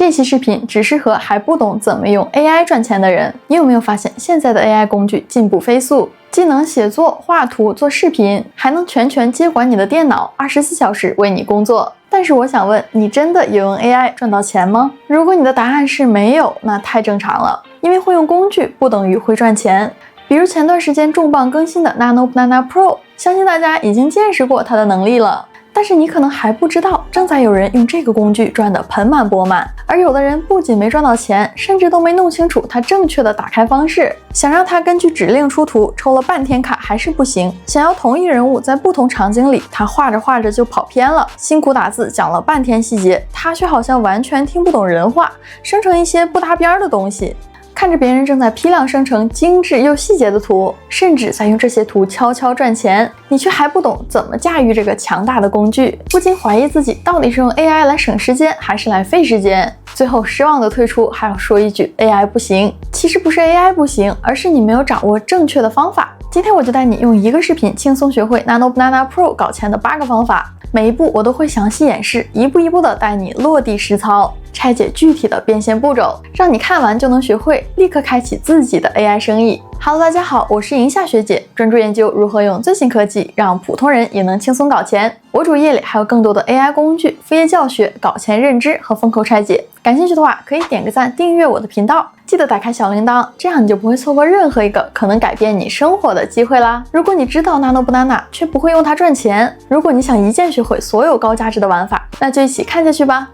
这期视频只适合还不懂怎么用 AI 赚钱的人。你有没有发现现在的 AI 工具进步飞速，既能写作、画图、做视频，还能全权接管你的电脑，24小时为你工作。但是我想问，你真的有用 AI 赚到钱吗？如果你的答案是没有，那太正常了，因为会用工具不等于会赚钱。比如前段时间重磅更新的 Nano Banana Pro， 相信大家已经见识过它的能力了。但是你可能还不知道，正在有人用这个工具赚得盆满钵满，而有的人不仅没赚到钱，甚至都没弄清楚它正确的打开方式。想让它根据指令出图，抽了半天卡还是不行。想要同一人物在不同场景里，它画着画着就跑偏了。辛苦打字讲了半天细节，它却好像完全听不懂人话，生成一些不搭边的东西。看着别人正在批量生成精致又细节的图，甚至在用这些图悄悄赚钱，你却还不懂怎么驾驭这个强大的工具，不禁怀疑自己到底是用 AI 来省时间还是来费时间。最后失望的退出，还要说一句 AI 不行。其实不是 AI 不行，而是你没有掌握正确的方法。今天我就带你用一个视频轻松学会 Nano Banana Pro 搞钱的8个方法，每一步我都会详细演示，一步一步的带你落地实操，拆解具体的变现步骤，让你看完就能学会，立刻开启自己的 AI 生意。Hello， 大家好，我是银夏学姐，专注研究如何用最新科技让普通人也能轻松搞钱。我主页里还有更多的 AI 工具、副业教学、搞钱认知和风口拆解。感兴趣的话，可以点个赞，订阅我的频道，记得打开小铃铛，这样你就不会错过任何一个可能改变你生活的机会啦。如果你知道 Nano Banana 却不会用它赚钱，如果你想一键学会所有高价值的玩法，那就一起看下去吧。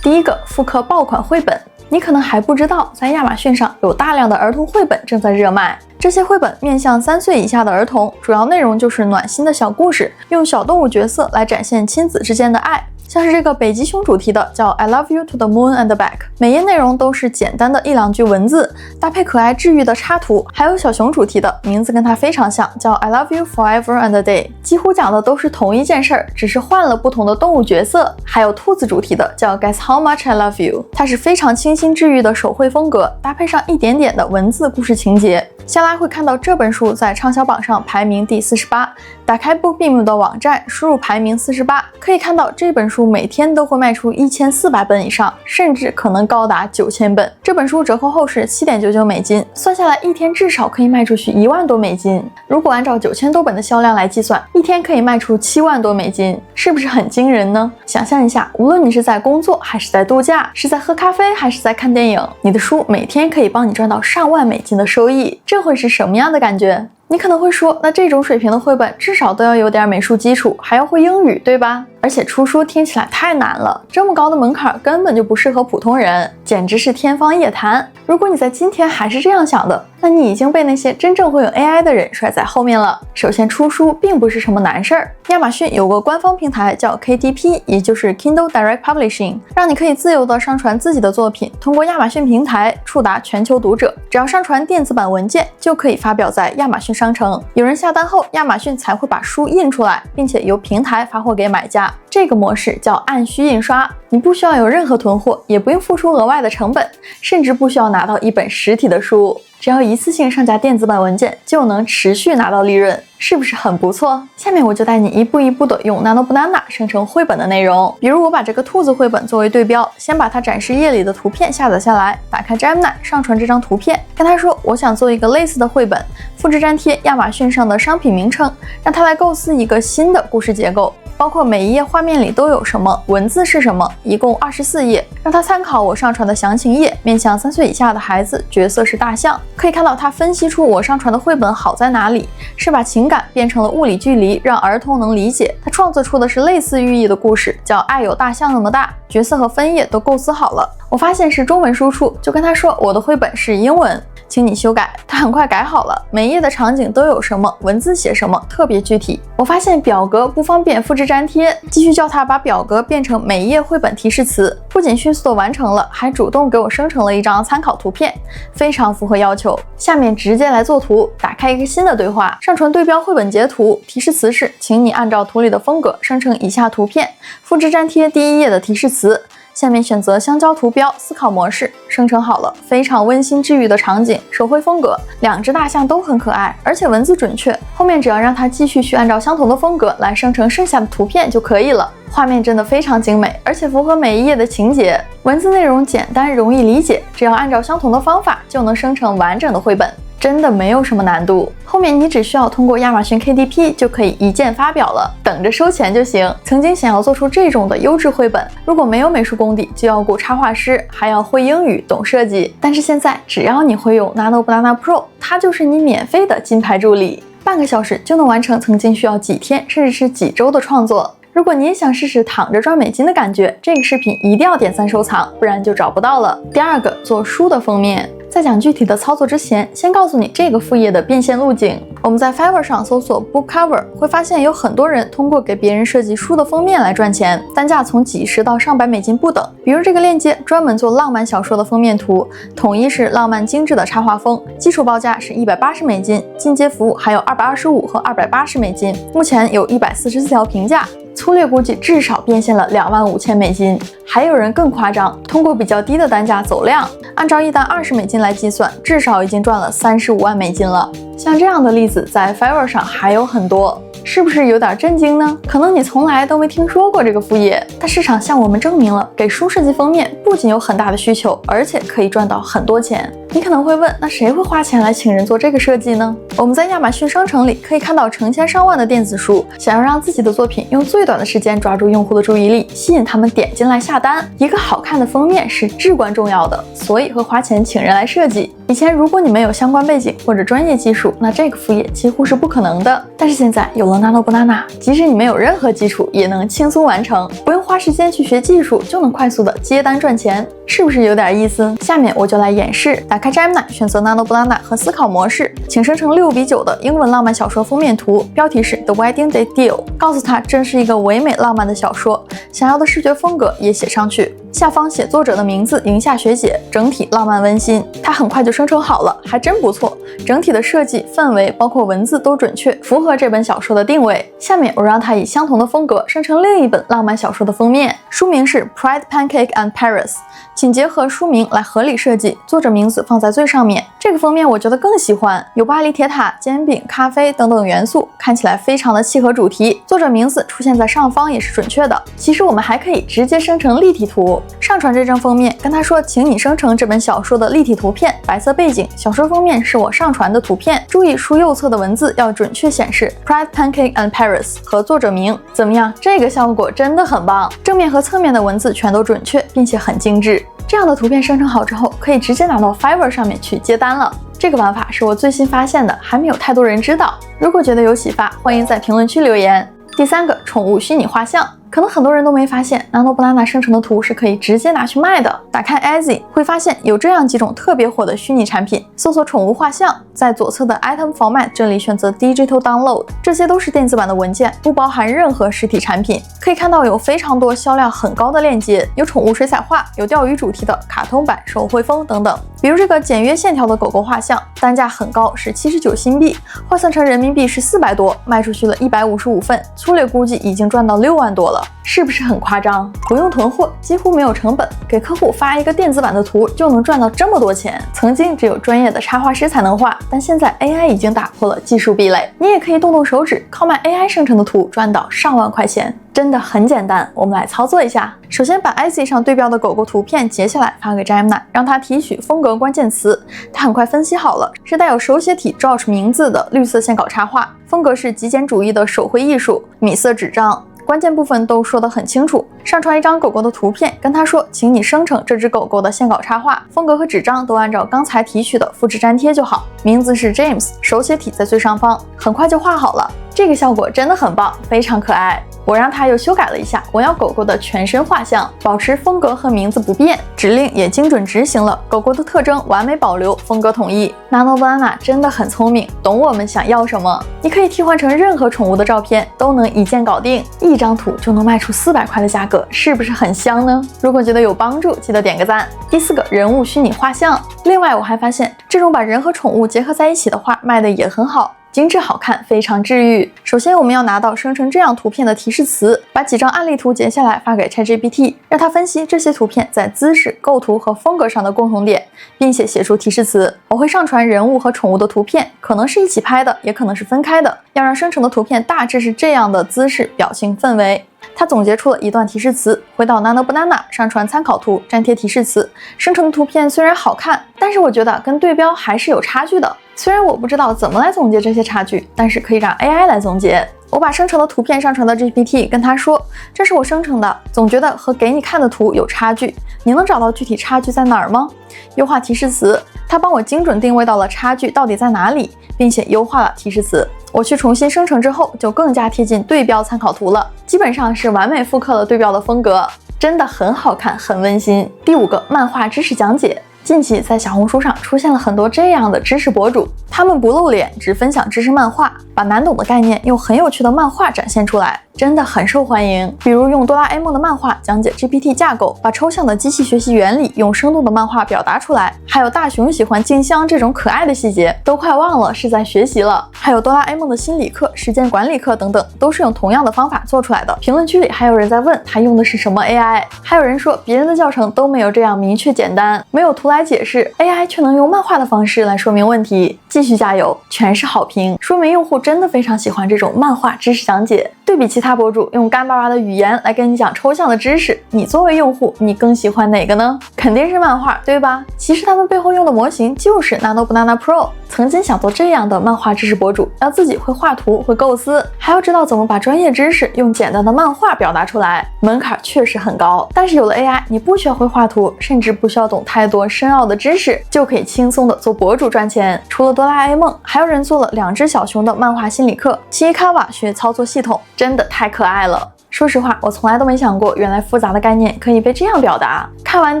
第一个，复刻爆款绘本。你可能还不知道，在亚马逊上有大量的儿童绘本正在热卖。这些绘本面向3岁以下的儿童，主要内容就是暖心的小故事，用小动物角色来展现亲子之间的爱。像是这个北极熊主题的叫 I love you to the moon and back， 每页内容都是简单的1、2句文字，搭配可爱治愈的插图。还有小熊主题的，名字跟它非常像，叫 I love you forever and a day， 几乎讲的都是同一件事儿，只是换了不同的动物角色。还有兔子主题的叫 Guess how much I love you， 它是非常清新治愈的手绘风格，搭配上一点点的文字故事情节。下来会看到这本书在畅销榜上排名第48，打开 BookBeam 的网站，输入排名48，可以看到这本书每天都会卖出1400本以上，甚至可能高达9000本。这本书折扣后是7.99美金，算下来一天至少可以卖出去1万多美金。如果按照9000多本的销量来计算，一天可以卖出7万多美金，是不是很惊人呢？想象一下，无论你是在工作还是在度假，是在喝咖啡还是在看电影，你的书每天可以帮你赚到上万美金的收益，这会是什么样的感觉？你可能会说，那这种水平的绘本至少都要有点美术基础，还要会英语，对吧？而且出书听起来太难了，这么高的门槛根本就不适合普通人，简直是天方夜谭。如果你在今天还是这样想的，那你已经被那些真正会用 AI 的人甩在后面了。首先，出书并不是什么难事儿。亚马逊有个官方平台叫 KDP， 也就是 Kindle Direct Publishing， 让你可以自由地上传自己的作品，通过亚马逊平台触达全球读者。只要上传电子版文件，就可以发表在亚马逊商城。有人下单后，亚马逊才会把书印出来，并且由平台发货给买家。这个模式叫按需印刷，你不需要有任何囤货，也不用付出额外的成本，甚至不需要拿到一本实体的书，只要一次性上架电子版文件，就能持续拿到利润，是不是很不错？下面我就带你一步一步的用 Nano Banana 生成绘本的内容。比如我把这个兔子绘本作为对标，先把它展示页里的图片下载下来，打开 Gemini 上传这张图片，跟他说我想做一个类似的绘本，复制粘贴亚马逊上的商品名称，让他来构思一个新的故事结构，包括每一页画面里都有什么，文字是什么，一共24页，让他参考我上传的详情页，面向3岁以下的孩子，角色是大象。可以看到他分析出我上传的绘本好在哪里，是把情感变成了物理距离，让儿童能理解。他创作出的是类似寓意的故事，叫爱有大象那么大，角色和分页都构思好了。我发现是中文输出，就跟他说我的绘本是英文，请你修改。他很快改好了，每一页的场景都有什么，文字写什么，特别具体。我发现表格不方便复制粘贴，继续叫他把表格变成每一页绘本提示词，不仅迅速的完成了，还主动给我生成了一张参考图片，非常符合要求。下面直接来做图，打开一个新的对话，上传对标绘本截图，提示词是请你按照图里的风格生成以下图片，复制粘贴第一页的提示词，下面选择香蕉图标思考模式，生成好了非常温馨治愈的场景，手绘风格，两只大象都很可爱，而且文字准确。后面只要让它继续去按照相同的风格来生成剩下的图片就可以了。画面真的非常精美，而且符合每一页的情节，文字内容简单容易理解，只要按照相同的方法就能生成完整的绘本，真的没有什么难度。后面你只需要通过亚马逊 KDP 就可以一键发表了，等着收钱就行。曾经想要做出这种的优质绘本，如果没有美术功底，就要雇插画师，还要会英语，懂设计。但是现在只要你会用 Nano Banana Pro， 它就是你免费的金牌助理，半个小时就能完成曾经需要几天甚至是几周的创作。如果你也想试试躺着赚美金的感觉，这个视频一定要点赞收藏，不然就找不到了。第二个，做书的封面。在讲具体的操作之前，先告诉你这个副页的变现路径。我们在 Fiverr 上搜索 Book Cover， 会发现有很多人通过给别人设计书的封面来赚钱，单价从几十到上百美金不等。比如这个链接专门做浪漫小说的封面图，统一是浪漫精致的插画风，基础报价是180美金，进阶服务还有225和280美金，目前有144条评价。粗略估计至少变现了25000美金，还有人更夸张，通过比较低的单价走量，按照一单20美金来计算，至少已经赚了35万美金了。像这样的例子在 Fiverr 上还有很多，是不是有点震惊呢？可能你从来都没听说过这个副业，但市场向我们证明了，给书设计封面不仅有很大的需求，而且可以赚到很多钱。你可能会问，那谁会花钱来请人做这个设计呢？我们在亚马逊商城里可以看到成千上万的电子书，想要让自己的作品用最短的时间抓住用户的注意力，吸引他们点进来下单，一个好看的封面是至关重要的，所以会花钱请人来设计。以前如果你没有相关背景或者专业技术，那这个副业几乎是不可能的。但是现在有了 Nano Banana， 即使你没有任何基础，也能轻松完成，不用花时间去学技术，就能快速的接单赚钱，是不是有点意思？下面我就来演示。打开 Gemini， 选择 Nano Banana 和思考模式，请生成6:9的英文浪漫小说封面图，标题是 The Wedding Day Deal， 告诉他这是一个唯美浪漫的小说，想要的视觉风格也写上去。下方写作者的名字迎夏学姐，整体浪漫温馨。它很快就生成好了，还真不错。整体的设计、氛围包括文字都准确，符合这本小说的定位。下面我让它以相同的风格生成另一本浪漫小说的封面，书名是 Pride Pancake and Paris， 请结合书名来合理设计，作者名字放在最上面。这个封面我觉得更喜欢，有巴黎铁塔、煎饼、咖啡等等元素，看起来非常的契合主题。作者名字出现在上方也是准确的。其实我们还可以直接生成立体图，上传这张封面，跟他说请你生成这本小说的立体图片，白色背景，小说封面是我上传的图片。注意书右侧的文字要准确显示 Pride Pancake and Paris 和作者名。怎么样，这个效果真的很棒，正面和侧面的文字全都准确，并且很精致。这样的图片生成好之后，可以直接拿到 Fiverr 上面去接单了。这个玩法是我最新发现的，还没有太多人知道。如果觉得有启发，欢迎在评论区留言。第三个，宠物虚拟画像。可能很多人都没发现 Nano Banana 生成的图是可以直接拿去卖的。打开 Etsy 会发现有这样几种特别火的虚拟产品，搜索宠物画像，在左侧的 Item Format 这里选择 Digital Download， 这些都是电子版的文件，不包含任何实体产品。可以看到有非常多销量很高的链接，有宠物水彩画，有钓鱼主题的卡通版、手绘风等等。比如这个简约线条的狗狗画像，单价很高，是79新币，换算成人民币是400多，卖出去了155份，粗略估计已经赚到6万多了。是不是很夸张？不用囤货，几乎没有成本，给客户发一个电子版的图就能赚到这么多钱。曾经只有专业的插画师才能画，但现在 AI 已经打破了技术壁垒，你也可以动动手指，靠卖 AI 生成的图赚到上万块钱。真的很简单，我们来操作一下。首先把 Etsy 上对标的狗狗图片截下来发给 Gemini， 让它提取风格关键词。它很快分析好了，是带有手写体 George 名字的绿色线稿插画，风格是极简主义的手绘艺术，米色纸张。关键部分都说得很清楚，上传一张狗狗的图片，跟他说请你生成这只狗狗的线稿插画，风格和纸张都按照刚才提取的复制粘贴就好，名字是 James， 手写体在最上方，很快就画好了。这个效果真的很棒，非常可爱。我让它又修改了一下，我要狗狗的全身画像，保持风格和名字不变，指令也精准执行了，狗狗的特征完美保留，风格统一。Nano Banana 真的很聪明，懂我们想要什么。你可以替换成任何宠物的照片，都能一键搞定，一张图就能卖出400块的价格，是不是很香呢？如果觉得有帮助，记得点个赞。第四个，人物虚拟画像。另外我还发现，这种把人和宠物结合在一起的画卖的也很好。精致好看，非常治愈。首先我们要拿到生成这样图片的提示词，把几张案例图截下来发给 ChatGPT， 让它分析这些图片在姿势、构图和风格上的共同点，并且写出提示词。我会上传人物和宠物的图片，可能是一起拍的，也可能是分开的，要让生成的图片大致是这样的姿势、表情、氛围。它总结出了一段提示词，回到 Nano Banana 上传参考图，粘贴提示词。生成的图片虽然好看，但是我觉得跟对标还是有差距的。虽然我不知道怎么来总结这些差距，但是可以让 AI 来总结。我把生成的图片上传到 GPT， 跟他说，这是我生成的，总觉得和给你看的图有差距，你能找到具体差距在哪儿吗？优化提示词，它帮我精准定位到了差距到底在哪里，并且优化了提示词。我去重新生成之后，就更加贴近对标参考图了，基本上是完美复刻了对标的风格，真的很好看，很温馨。第5个，漫画知识讲解。近期在小红书上出现了很多这样的知识博主，他们不露脸，只分享知识漫画，把难懂的概念用很有趣的漫画展现出来，真的很受欢迎。比如用哆啦 A 梦的漫画讲解 GPT 架构，把抽象的机器学习原理用生动的漫画表达出来。还有大雄喜欢静香这种可爱的细节，都快忘了是在学习了。还有哆啦 A 梦的心理课、时间管理课等等，都是用同样的方法做出来的。评论区里还有人在问他用的是什么 AI， 还有人说别人的教程都没有这样明确简单，没有图来解释， AI 却能用漫画的方式来说明问题。继续加油，全是好评，说明用户真的非常喜欢这种漫画知识讲解。对比其他博主用干巴巴的语言来跟你讲抽象的知识，你作为用户，你更喜欢哪个呢？肯定是漫画，对吧？其实他们背后用的模型就是 Nano Banana Pro。曾经想做这样的漫画知识博主，要自己会画图、会构思，还要知道怎么把专业知识用简单的漫画表达出来，门槛确实很高。但是有了 AI， 你不需要会画图，甚至不需要懂太多深奥的知识，就可以轻松的做博主赚钱。除了哆啦 A 梦，还有人做了2只小熊的漫画心理课，Chikawa学操作系统，真的太可爱了。说实话，我从来都没想过，原来复杂的概念可以被这样表达。看完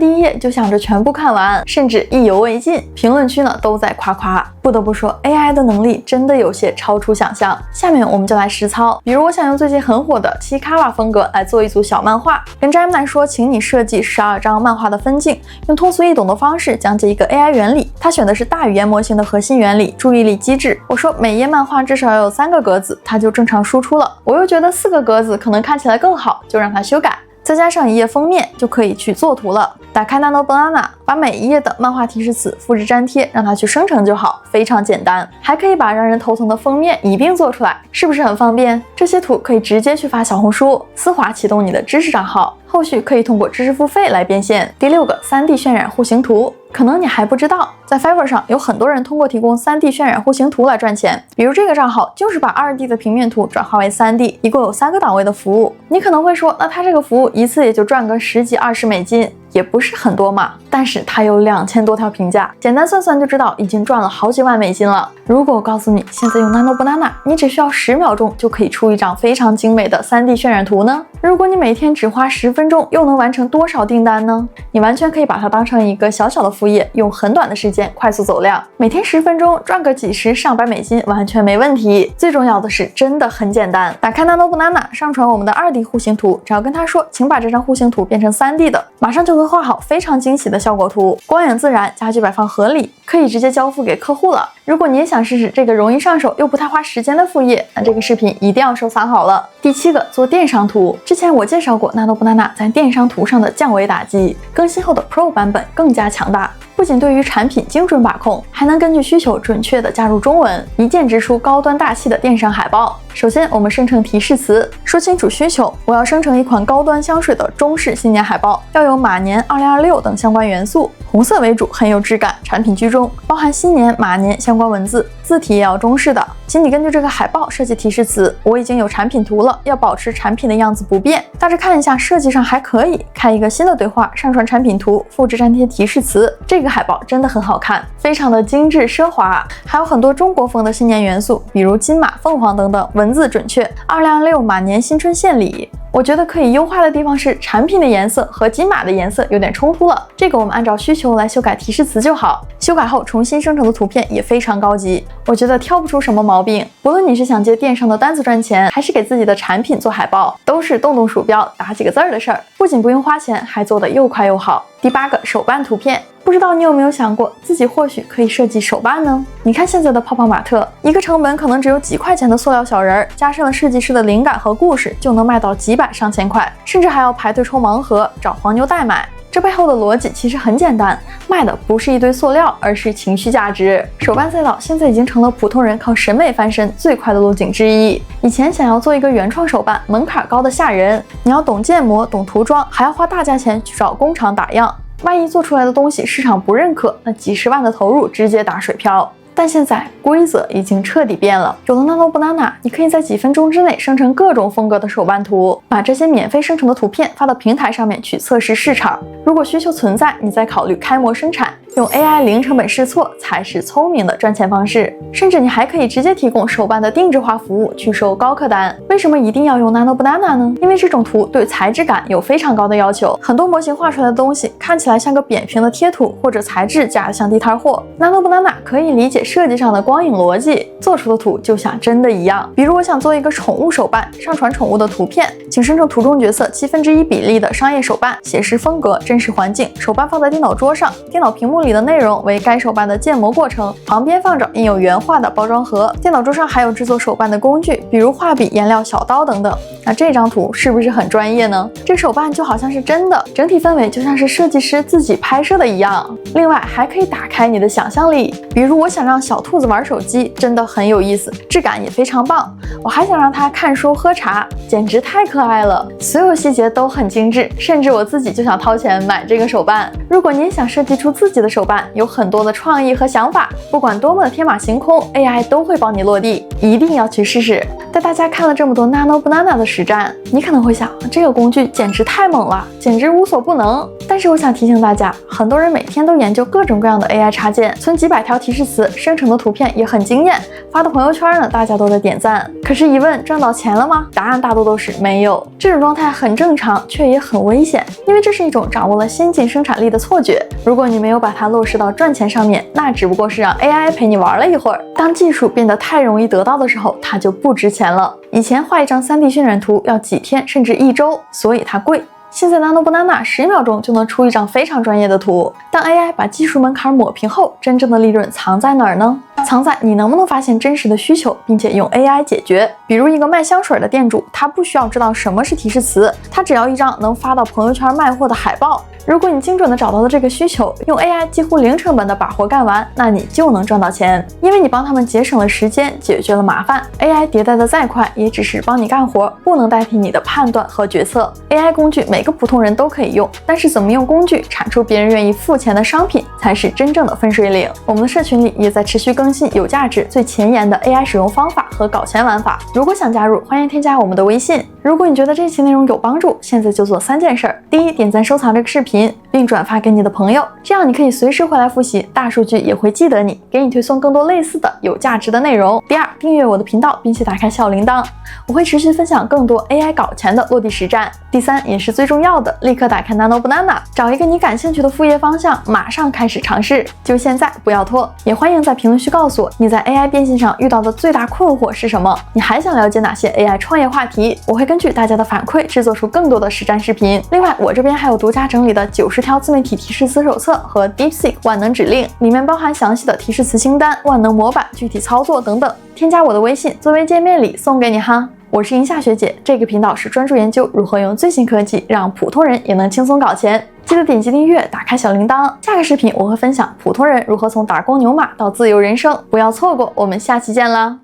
第1页就想着全部看完，甚至意犹未尽。评论区呢都在夸夸。不得不说 ，AI 的能力真的有些超出想象。下面我们就来实操，比如我想用最近很火的Chikawa风格来做一组小漫画，跟 Gemini 说，请你设计12张漫画的分镜，用通俗易懂的方式讲解一个 AI 原理。他选的是大语言模型的核心原理——注意力机制。我说每页漫画至少要有3个格子，它就正常输出了。我又觉得4个格子可能看起来更好，就让它修改。再加上1页封面，就可以去做图了。打开 Nano Banana， 把每1页的漫画提示词复制粘贴，让它去生成就好，非常简单。还可以把让人头疼的封面一并做出来，是不是很方便？这些图可以直接去发小红书，丝滑启动你的知识账号，后续可以通过知识付费来变现。第6个，3D 渲染户型图。可能你还不知道，在 Fiverr 上有很多人通过提供 3D 渲染户型图来赚钱。比如这个账号就是把 2D 的平面图转化为 3D， 一共有3个档位的服务。你可能会说，那他这个服务一次也就赚个10几20美金，也不是很多嘛。但是它有2000多条评价，简单算算就知道已经赚了好几万美金了。如果我告诉你，现在用 Nano Banana， 你只需要10秒钟就可以出一张非常精美的 3D 渲染图呢？如果你每天只花10分钟，又能完成多少订单呢？你完全可以把它当成一个小小的副业，用很短的时间快速走量，每天10分钟赚个几十上百美金完全没问题。最重要的是真的很简单，打开 Nano Banana， 上传我们的2D 户型图，只要跟他说请把这张户型图变成 3D 的，马上就会画好非常惊喜的效果图，光影自然，家具摆放合理，可以直接交付给客户了。如果你也想试试这个容易上手又不太花时间的副业，那这个视频一定要收藏好了。第7个，做电商图。之前我介绍过 Nano Banana 在电商图上的降维打击，更新后的 Pro 版本更加强大。不仅对于产品精准把控，还能根据需求准确地加入中文，一键直出高端大气的电商海报。首先我们生成提示词，说清楚需求，我要生成一款高端香水的中式新年海报，要有马年、2026等相关元素，红色为主，很有质感，产品居中，包含新年、马年相关文字，字体也要中式的。请你根据这个海报设计提示词，我已经有产品图了，要保持产品的样子不变。大致看一下设计上还可以，开一个新的对话，上传产品图，复制粘贴提示词。这个海报真的很好看，非常的精致奢华，还有很多中国风的新年元素，比如金马、凤凰等等，文字准确。2026马年新春献礼。我觉得可以优化的地方是产品的颜色和金马的颜色有点冲突了，这个我们按照需求来修改提示词就好。修改后重新生成的图片也非常高级，我觉得挑不出什么毛病。不论你是想接电商的单子赚钱，还是给自己的产品做海报，都是动动鼠标打几个字的事儿，不仅不用花钱，还做得又快又好。第8个，手办图片。不知道你有没有想过，自己或许可以设计手办呢？你看现在的泡泡玛特，一个成本可能只有几块钱的塑料小人儿，加上了设计师的灵感和故事，就能卖到几百上千块，甚至还要排队抽盲盒，找黄牛代买。这背后的逻辑其实很简单，卖的不是一堆塑料，而是情绪价值。手办赛道现在已经成了普通人靠审美翻身最快的路径之一。以前想要做一个原创手办，门槛高的吓人，你要懂建模、懂涂装，还要花大价钱去找工厂打样。万一做出来的东西市场不认可，那几十万的投入直接打水漂。但现在规则已经彻底变了，有了 Nano Banana， 你可以在几分钟之内生成各种风格的手办图，把这些免费生成的图片发到平台上面去测试市场。如果需求存在，你再考虑开模生产。用 AI 零成本试错才是聪明的赚钱方式，甚至你还可以直接提供手办的定制化服务去收高客单。为什么一定要用 Nano Banana 呢？因为这种图对材质感有非常高的要求，很多模型画出来的东西看起来像个扁平的贴图，或者材质假的像地摊货。Nano Banana 可以理解设计上的光影逻辑，做出的图就像真的一样。比如我想做一个宠物手办，上传宠物的图片，请生成图中角色1/7比例的商业手办，写实风格，真实环境，手办放在电脑桌上，电脑屏幕里的内容为该手办的建模过程，旁边放着印有原画的包装盒，电脑桌上还有制作手办的工具，比如画笔、颜料、小刀等等。那这张图是不是很专业呢？这手办就好像是真的，整体氛围就像是设计师自己拍摄的一样。另外还可以打开你的想象力，比如我想让小兔子玩手机，真的很有意思，质感也非常棒。我还想让它看书喝茶，简直太可爱了，所有细节都很精致，甚至我自己就想掏钱买这个手办。如果你也想设计出自己的手办，有很多的创意和想法，不管多么的天马行空， AI 都会帮你落地，一定要去试试。带大家看了这么多 Nano Banana 的实战，你可能会想，这个工具简直太猛了，简直无所不能。但是我想提醒大家，很多人每天都研究各种各样的 AI 插件，存几百条提示词，生成的图片也很惊艳，发到朋友圈呢，大家都在点赞。可是，一问赚到钱了吗？答案大多都是没有。这种状态很正常，却也很危险，因为这是一种掌握了先进生产力的错觉。如果你没有把它落实到赚钱上面，那只不过是让 AI 陪你玩了一会儿。当技术变得太容易得到的时候，它就不值钱了。以前画一张3D 渲染图要几天甚至1周，所以它贵。现在 Nano Banana 10秒钟就能出一张非常专业的图。当 AI 把技术门槛抹平后，真正的利润藏在哪儿呢？藏在你能不能发现真实的需求，并且用 AI 解决。比如一个卖香水的店主，他不需要知道什么是提示词，他只要一张能发到朋友圈卖货的海报。如果你精准的找到了这个需求，用 AI 几乎零成本的把活干完，那你就能赚到钱，因为你帮他们节省了时间，解决了麻烦。AI 迭代的再快，也只是帮你干活，不能代替你的判断和决策。AI 工具每个普通人都可以用，但是怎么用工具产出别人愿意付钱的商品，才是真正的分水岭。我们的社群里也在持续更新有价值、最前沿的 AI 使用方法和搞钱玩法。如果想加入，欢迎添加我们的微信。如果你觉得这期内容有帮助，现在就做3件事。第一，点赞收藏这个视频，并转发给你的朋友，这样你可以随时回来复习，大数据也会记得你，给你推送更多类似的有价值的内容。第二，订阅我的频道，并且打开小铃铛，我会持续分享更多 AI 搞钱的落地实战。第三，也是最重要的，立刻打开 Nano Banana， 找一个你感兴趣的副业方向，马上开始尝试，就现在，不要拖。也欢迎在评论区告诉我，你在 AI 变现上遇到的最大困惑是什么？你还想了解哪些 AI 创业话题？我会根据大家的反馈制作出更多的实战视频。另外，我这边还有独家整理的90条自媒体提示词手册和 DeepSeek 万能指令，里面包含详细的提示词清单、万能模板、具体操作等等。添加我的微信作为见面礼送给你哈。我是银夏学姐，这个频道是专注研究如何用最新科技让普通人也能轻松搞钱。记得点击订阅，打开小铃铛。下个视频我会分享普通人如何从打工牛马到自由人生，不要错过。我们下期见啦！